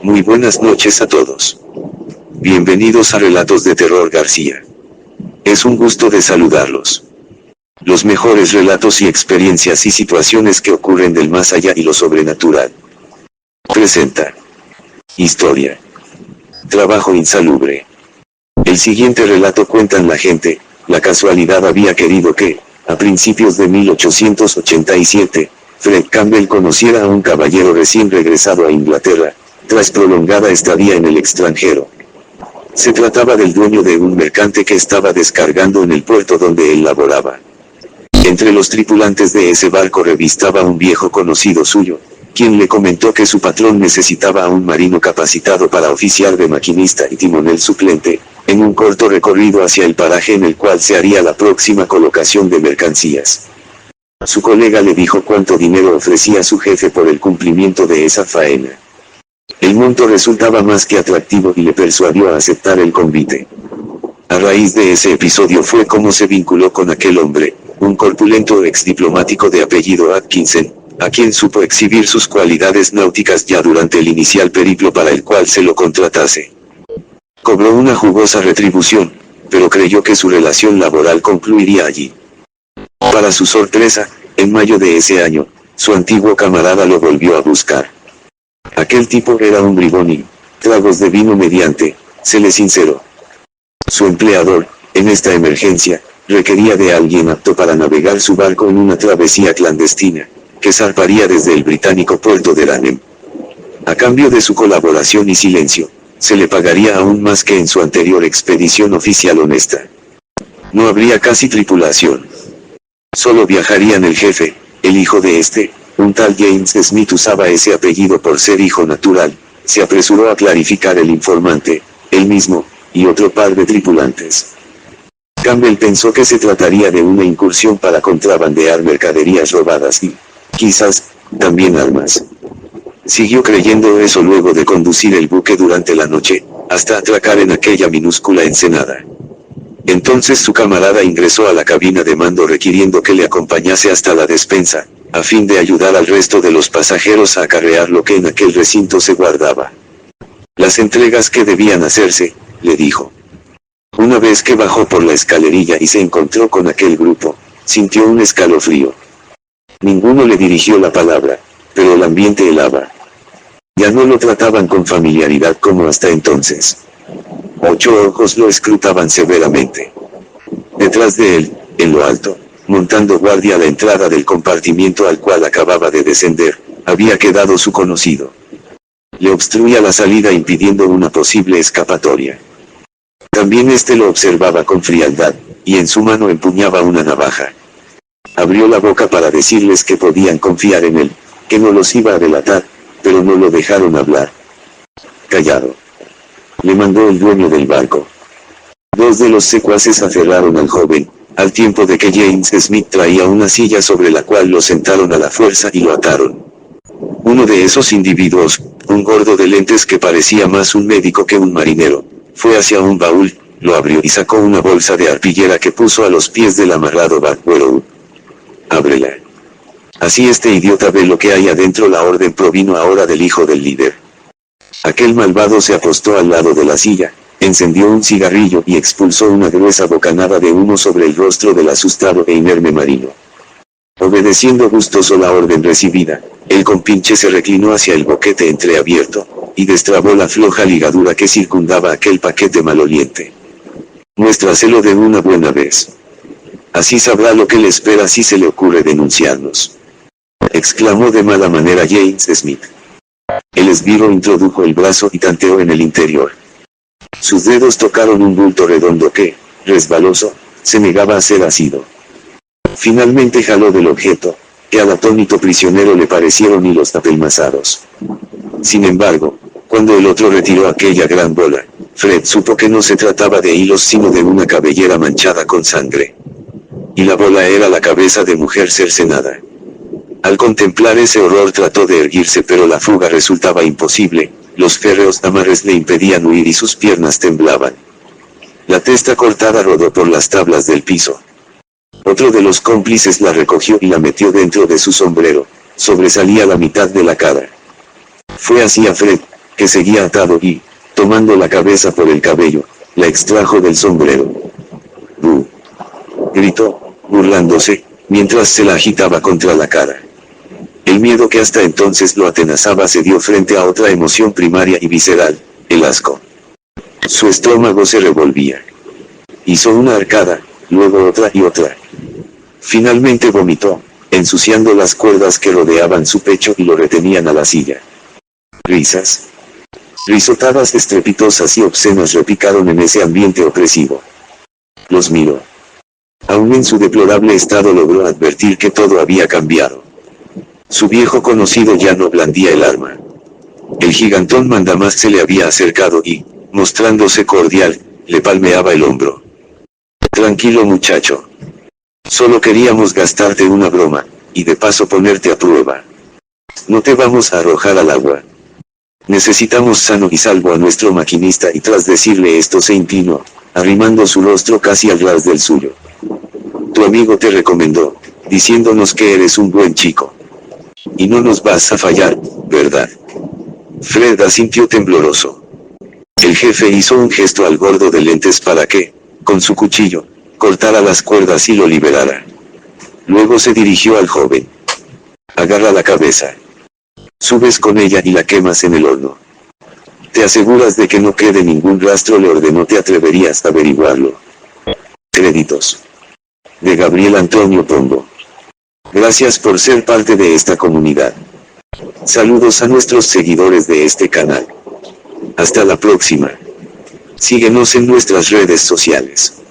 Muy buenas noches a todos. Bienvenidos a Relatos de Terror García. Es un gusto de saludarlos. Los mejores relatos y experiencias y situaciones que ocurren del más allá y lo sobrenatural. Presenta. Historia. Trabajo insalubre. El siguiente relato cuentan la gente, la casualidad había querido que, a principios de 1887, Fred Campbell conociera a un caballero recién regresado a Inglaterra, tras prolongada estadía en el extranjero. Se trataba del dueño de un mercante que estaba descargando en el puerto donde él laboraba. Entre los tripulantes de ese barco revistaba un viejo conocido suyo, quien le comentó que su patrón necesitaba a un marino capacitado para oficiar de maquinista y timonel suplente, en un corto recorrido hacia el paraje en el cual se haría la próxima colocación de mercancías. Su colega le dijo cuánto dinero ofrecía su jefe por el cumplimiento de esa faena. El monto resultaba más que atractivo y le persuadió a aceptar el convite. A raíz de ese episodio fue como se vinculó con aquel hombre, un corpulento exdiplomático de apellido Atkinson, a quien supo exhibir sus cualidades náuticas ya durante el inicial periplo para el cual se lo contratase. Cobró una jugosa retribución, pero creyó que su relación laboral concluiría allí. Para su sorpresa, en mayo de ese año, su antiguo camarada lo volvió a buscar. Aquel tipo era un bribón y, tragos de vino mediante, se le sinceró. Su empleador, en esta emergencia, requería de alguien apto para navegar su barco en una travesía clandestina, que zarparía desde el británico puerto de Ranem. A cambio de su colaboración y silencio, se le pagaría aún más que en su anterior expedición oficial honesta. No habría casi tripulación. Solo viajarían el jefe, el hijo de este, un tal James Smith usaba ese apellido por ser hijo natural, se apresuró a clarificar el informante, él mismo, y otro par de tripulantes. Campbell pensó que se trataría de una incursión para contrabandear mercaderías robadas y, quizás, también armas. Siguió creyendo eso luego de conducir el buque durante la noche, hasta atracar en aquella minúscula ensenada. Entonces su camarada ingresó a la cabina de mando requiriendo que le acompañase hasta la despensa, a fin de ayudar al resto de los pasajeros a acarrear lo que en aquel recinto se guardaba. Las entregas que debían hacerse, le dijo. Una vez que bajó por la escalerilla y se encontró con aquel grupo, sintió un escalofrío. Ninguno le dirigió la palabra, pero el ambiente helaba. Ya no lo trataban con familiaridad como hasta entonces. 8 ojos lo escrutaban severamente. Detrás de él, en lo alto, montando guardia a la entrada del compartimiento al cual acababa de descender, había quedado su conocido. Le obstruía la salida impidiendo una posible escapatoria. También este lo observaba con frialdad, y en su mano empuñaba una navaja. Abrió la boca para decirles que podían confiar en él, que no los iba a delatar, pero no lo dejaron hablar. Callado. Le mandó el dueño del barco. 2 de los secuaces aferraron al joven, al tiempo de que James Smith traía una silla sobre la cual lo sentaron a la fuerza y lo ataron. Uno de esos individuos, un gordo de lentes que parecía más un médico que un marinero, fue hacia un baúl, lo abrió y sacó una bolsa de arpillera que puso a los pies del amarrado Backwell. Ábrela. Así este idiota ve lo que hay adentro. La orden provino ahora del hijo del líder. Aquel malvado se apostó al lado de la silla, encendió un cigarrillo y expulsó una gruesa bocanada de humo sobre el rostro del asustado e inerme marino. Obedeciendo gustoso la orden recibida, el compinche se reclinó hacia el boquete entreabierto, y destrabó la floja ligadura que circundaba aquel paquete maloliente. Muéstraselo de una buena vez. Así sabrá lo que le espera si se le ocurre denunciarnos. Exclamó de mala manera James Smith. El esbirro introdujo el brazo y tanteó en el interior. Sus dedos tocaron un bulto redondo que, resbaloso, se negaba a ser asido. Finalmente jaló del objeto, que al atónito prisionero le parecieron hilos apelmazados. Sin embargo, cuando el otro retiró aquella gran bola, Fred supo que no se trataba de hilos sino de una cabellera manchada con sangre. Y la bola era la cabeza de mujer cercenada. Al contemplar ese horror trató de erguirse, pero la fuga resultaba imposible, los férreos amarres le impedían huir y sus piernas temblaban. La testa cortada rodó por las tablas del piso. Otro de los cómplices la recogió y la metió dentro de su sombrero, sobresalía la mitad de la cara. Fue así a Fred, que seguía atado y, tomando la cabeza por el cabello, la extrajo del sombrero. ¡Bu! Gritó, burlándose, mientras se la agitaba contra la cara. El miedo que hasta entonces lo atenazaba cedió frente a otra emoción primaria y visceral, el asco. Su estómago se revolvía. Hizo una arcada, luego otra y otra. Finalmente vomitó, ensuciando las cuerdas que rodeaban su pecho y lo retenían a la silla. Risas. Risotadas estrepitosas y obscenas repicaron en ese ambiente opresivo. Los miró. Aún en su deplorable estado logró advertir que todo había cambiado. Su viejo conocido ya no blandía el arma. El gigantón mandamás se le había acercado y, mostrándose cordial, le palmeaba el hombro. Tranquilo muchacho. Solo queríamos gastarte una broma, y de paso ponerte a prueba. No te vamos a arrojar al agua. Necesitamos sano y salvo a nuestro maquinista y tras decirle esto se inclinó, arrimando su rostro casi al ras del suyo. Tu amigo te recomendó, diciéndonos que eres un buen chico. Y no nos vas a fallar, ¿verdad? Fred asintió tembloroso. El jefe hizo un gesto al gordo de lentes para que, con su cuchillo, cortara las cuerdas y lo liberara. Luego se dirigió al joven. Agarra la cabeza. Subes con ella y la quemas en el horno. Te aseguras de que no quede ningún rastro, le ordenó. ¿Te atreverías a averiguarlo? Créditos. De Gabriel Antonio Pombo. Gracias por ser parte de esta comunidad. Saludos a nuestros seguidores de este canal. Hasta la próxima. Síguenos en nuestras redes sociales.